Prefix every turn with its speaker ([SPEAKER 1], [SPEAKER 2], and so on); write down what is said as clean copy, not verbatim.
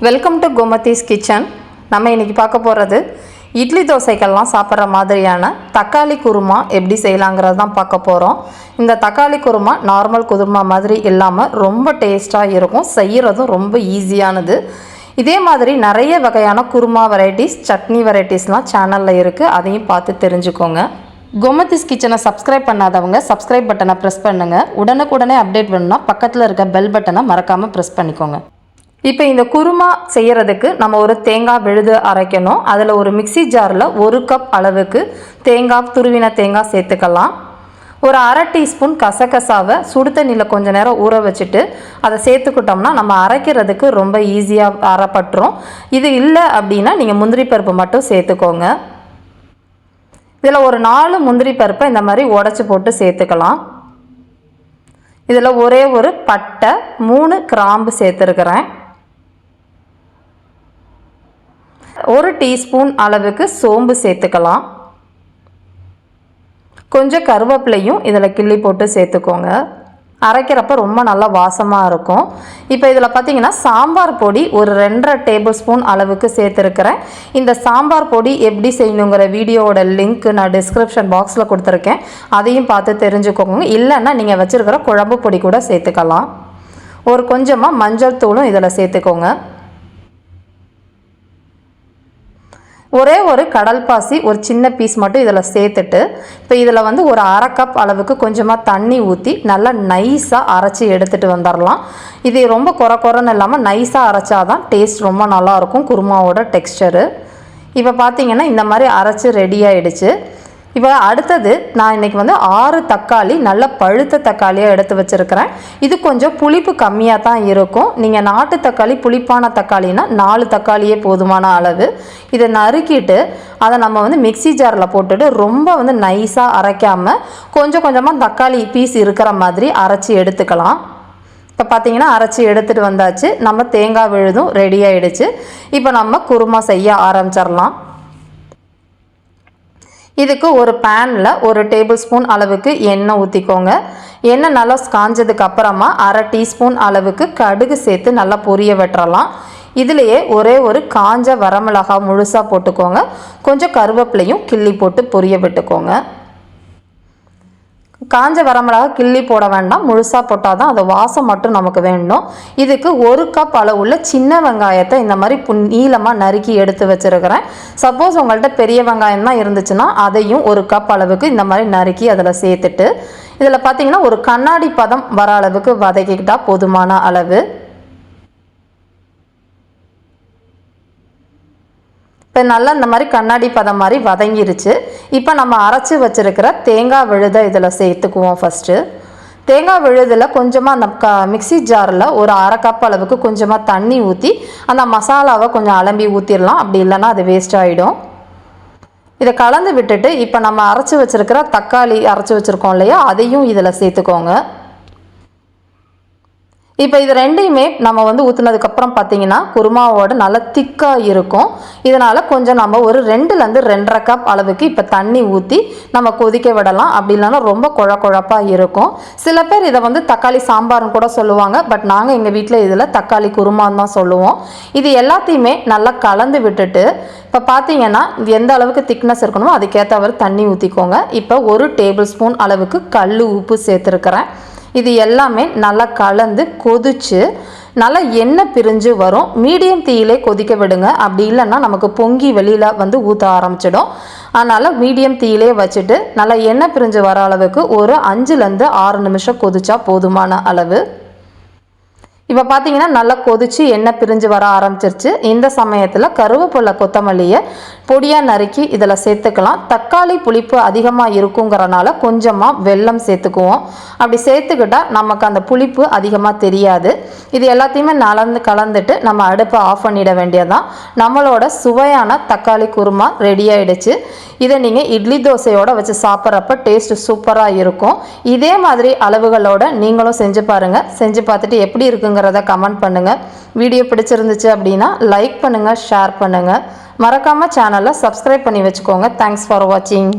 [SPEAKER 1] Welcome to Gomathi's kitchen. நம்ம இன்றைக்கி பார்க்க போகிறது இட்லி தோசைக்கெல்லாம் சாப்பிட்ற மாதிரியான தக்காளி குருமா எப்படி செய்யலாங்கிறது தான் பார்க்க போகிறோம். இந்த தக்காளி குருமா நார்மல் குருமா மாதிரி இல்லாமல் ரொம்ப டேஸ்ட்டாக இருக்கும், செய்கிறதும் ரொம்ப ஈஸியானது. இதே மாதிரி நிறைய வகையான குருமா வெரைட்டிஸ், சட்னி வெரைட்டிஸ்லாம் சேனலில் இருக்குது, அதையும் பார்த்து தெரிஞ்சுக்கோங்க. கோமதிஸ் கிச்சனை சப்ஸ்கிரைப் பண்ணாதவங்க சப்ஸ்கிரைப் பட்டனை ப்ரெஸ் பண்ணுங்கள். உடனுக்குடனே அப்டேட் பண்ணணும்னா பக்கத்தில் இருக்க பெல் பட்டனை மறக்காமல் ப்ரெஸ் பண்ணிக்கோங்க. இப்போ இந்த குருமா செய்கிறதுக்கு நம்ம ஒரு தேங்காய் விழுது அரைக்கணும். அதில் ஒரு மிக்சி ஜாரில் 1 கப் அளவுக்கு துருவின தேங்காய் சேர்த்துக்கலாம். ஒரு அரை டீஸ்பூன் கசகசாவை சுடு தண்ணியில் கொஞ்சம் நேரம் ஊற வச்சுட்டு அதை சேர்த்துக்கிட்டோம்னா நம்ம அரைக்கிறதுக்கு ரொம்ப ஈஸியாக அரைப்பட்டுரும். இது இல்லை அப்படின்னா நீங்கள் முந்திரி பருப்பு மட்டும் சேர்த்துக்கோங்க. இதில் ஒரு 4 முந்திரி பருப்பை இந்த மாதிரி உடச்சி போட்டு சேர்த்துக்கலாம். இதில் ஒரே ஒரு பட்டை, 3 கிராம்பு சேர்த்துருக்கிறேன். 1 டீஸ்பூன் அளவுக்கு சோம்பு சேர்த்துக்கலாம். கொஞ்சம் கருவேப்பிலையும் இதில் கிள்ளி போட்டு சேர்த்துக்கோங்க. அரைக்கிறப்ப ரொம்ப நல்லா வாசமாக இருக்கும். இப்போ இதில் பார்த்தீங்கன்னா சாம்பார் பொடி ஒரு 2.5 டேபிள் ஸ்பூன் அளவுக்கு சேர்த்துருக்கிறேன். இந்த சாம்பார் பொடி எப்படி செய்யணுங்கிற வீடியோவோட லிங்க் நான் டிஸ்கிரிப்ஷன் பாக்ஸில் கொடுத்துருக்கேன், அதையும் பார்த்து தெரிஞ்சுக்கோங்க. இல்லைன்னா நீங்கள் வச்சுருக்கிற குழம்பு பொடி கூட சேர்த்துக்கலாம். ஒரு கொஞ்சமாக மஞ்சள் தூளும் இதில் சேர்த்துக்கோங்க. ஒரே ஒரு கடல் பாசி ஒரு சின்ன பீஸ் மட்டும் இதில் சேர்த்துட்டு இப்போ இதில் ஒரு அரை கப் அளவுக்கு கொஞ்சமாக தண்ணி ஊற்றி நல்லா நைஸாக அரைச்சி எடுத்துகிட்டு வந்துடலாம். இது ரொம்ப குறைன்னு இல்லாமல் நைஸாக அரைச்சாதான் டேஸ்ட் ரொம்ப நல்லாயிருக்கும், குருமாவோட டெக்ஸ்டரு. இப்போ பார்த்தீங்கன்னா இந்த மாதிரி அரைச்சி ரெடி ஆகிடுச்சு. இப்போ அடுத்தது நான் இன்றைக்கி 6 தக்காளி நல்ல பழுத்த தக்காளியாக எடுத்து வச்சுருக்கிறேன். இது கொஞ்சம் புளிப்பு கம்மியாக தான் இருக்கும். நீங்கள் நாட்டு தக்காளி புளிப்பான தக்காளினா 4 தக்காளியே போதுமான அளவு. இதை நறுக்கிட்டு அதை நம்ம மிக்சி ஜாரில் போட்டுட்டு ரொம்ப நைஸாக அரைக்காமல் கொஞ்சம் கொஞ்சமாக தக்காளி பீஸ் இருக்கிற மாதிரி அரைச்சி எடுத்துக்கலாம். இப்போ பார்த்தீங்கன்னா அரைச்சி எடுத்துகிட்டு வந்தாச்சு. நம்ம தேங்காய் விழுதும் ரெடி ஆகிடுச்சு. இப்போ நம்ம குருமா செய்ய ஆரம்பிச்சிடலாம். இதுக்கு ஒரு பேனில் 1 டேபிள் ஸ்பூன் அளவுக்கு எண்ணெய் ஊற்றிக்கோங்க. எண்ணெய் நல்லா காஞ்சதுக்கு அப்புறமா அரை டீஸ்பூன் அளவுக்கு கடுகு சேர்த்து நல்லா பொரிய விட்டுறலாம். இதுலேயே ஒரே ஒரு காஞ்ச வரமிளகாய் முழுசாக போட்டுக்கோங்க. கொஞ்சம் கருவேப்பிலையும் கிள்ளி போட்டு பொரிய விட்டுக்கோங்க. காஞ்ச வரமிளகாய் கிள்ளி போட வேண்டாம், முழுசாக போட்டால் தான் அது வாசம் மட்டும் நமக்கு வேணும். இதுக்கு 1 கப் அளவுள்ள சின்ன வெங்காயத்தை இந்த மாதிரி நீளமாக நறுக்கி எடுத்து வச்சுருக்கிறேன். சப்போஸ் உங்கள்கிட்ட பெரிய வெங்காயம் தான் இருந்துச்சுன்னா அதையும் 1 கப் அளவுக்கு இந்த மாதிரி நறுக்கி அதில் சேர்த்துட்டு இதில் பார்த்தீங்கன்னா ஒரு கண்ணாடி பதம் வர அளவுக்கு வதக்கிக்கிட்டால் போதுமான அளவு. இப்போ நல்லா இந்த மாதிரி கண்ணாடி பதம் மாதிரி வதங்கிருச்சு. இப்போ நம்ம அரைச்சி வச்சுருக்கிற தேங்காய் விழுதை இதில் சேர்த்துக்குவோம். ஃபஸ்ட்டு தேங்காய் விழுதில் கொஞ்சமாக அந்த மிக்சி ஜாரில் ஒரு அரை கப் அளவுக்கு கொஞ்சமாக தண்ணி ஊற்றி அந்த மசாலாவை கொஞ்சம் அலம்பி ஊற்றிடலாம். அப்படி இல்லைன்னா அது வேஸ்ட் ஆகிடும். இதை கலந்து விட்டுட்டு இப்போ நம்ம அரைச்சி வச்சுருக்கிற தக்காளி அரைச்சி வச்சுருக்கோம் இல்லையா, அதையும் இதில் சேர்த்துக்கோங்க. இப்போ இது ரெண்டையுமே நம்ம ஊற்றுனதுக்கப்புறம் பார்த்தீங்கன்னா குருமாவோட நல்லா திக்காக இருக்கும். இதனால் கொஞ்சம் நம்ம ஒரு 2லேருந்து 2.5 கப் அளவுக்கு இப்போ தண்ணி ஊற்றி நம்ம கொதிக்க விடலாம். அப்படி இல்லைன்னா ரொம்ப குழப்பாக இருக்கும். சில பேர் இதை தக்காளி சாம்பார்னு கூட சொல்லுவாங்க. பட் நாங்கள் எங்கள் வீட்டில் இதில் தக்காளி குருமான்னு தான் சொல்லுவோம். இது எல்லாத்தையுமே நல்லா கலந்து விட்டுட்டு இப்போ பார்த்தீங்கன்னா எந்த அளவுக்கு திக்னஸ் இருக்கணுமோ அதுக்கேற்றவர் தண்ணி ஊற்றிக்கோங்க. இப்போ 1 டேபிள் ஸ்பூன் அளவுக்கு கல் உப்பு சேர்த்துருக்கிறேன். இது எல்லாமே நல்லா கலந்து கொதிச்சு நல்லா எண்ணெய் பிரிஞ்சு வரும். மீடியம் தீயிலே கொதிக்க விடுங்க. அப்படி இல்லைன்னா நமக்கு பொங்கி வெளியில் ஊற்ற ஆரம்பிச்சிடும். அதனால் மீடியம் தீயிலே வச்சுட்டு நல்லா எண்ணெய் பிரிஞ்சு வர அளவுக்கு ஒரு 5லேருந்து 6 நிமிஷம் கொதிச்சா போதுமான அளவு. இப்போ பார்த்தீங்கன்னா நல்லா கொதிச்சு எண்ணெய் பிரிஞ்சு வர ஆரம்பிச்சிருச்சு. இந்த சமயத்தில் கருவேப்பிலை கொத்தமல்லியை பொடியாக நறுக்கி இதில் சேர்த்துக்கலாம். தக்காளி புளிப்பு அதிகமாக இருக்குங்கிறனால கொஞ்சமாக வெல்லம் சேர்த்துக்குவோம். அப்படி சேர்த்துக்கிட்டால் நமக்கு அந்த புளிப்பு அதிகமாக தெரியாது. இது எல்லாத்தையுமே கலந்துட்டு நம்ம அடுப்பை ஆஃப் பண்ணிட வேண்டியதான். நம்மளோட சுவையான தக்காளி குருமா ரெடி ஆகிடுச்சு. இதை நீங்கள் இட்லி தோசையோடு வச்சு சாப்பிட்றப்ப டேஸ்ட்டு சூப்பராக இருக்கும். இதே மாதிரி அளவுகளோட நீங்களும் செஞ்சு பாருங்கள். செஞ்சு பார்த்துட்டு எப்படி இருக்குங்கிறத கமெண்ட் பண்ணுங்கள். வீடியோ பிடிச்சிருந்துச்சு அப்படின்னா லைக் பண்ணுங்கள், ஷேர் பண்ணுங்கள். மறக்காமல் சேனலை சப்ஸ்கிரைப் பண்ணி வச்சுக்கோங்க. தேங்க்ஸ் ஃபார் வாட்சிங்.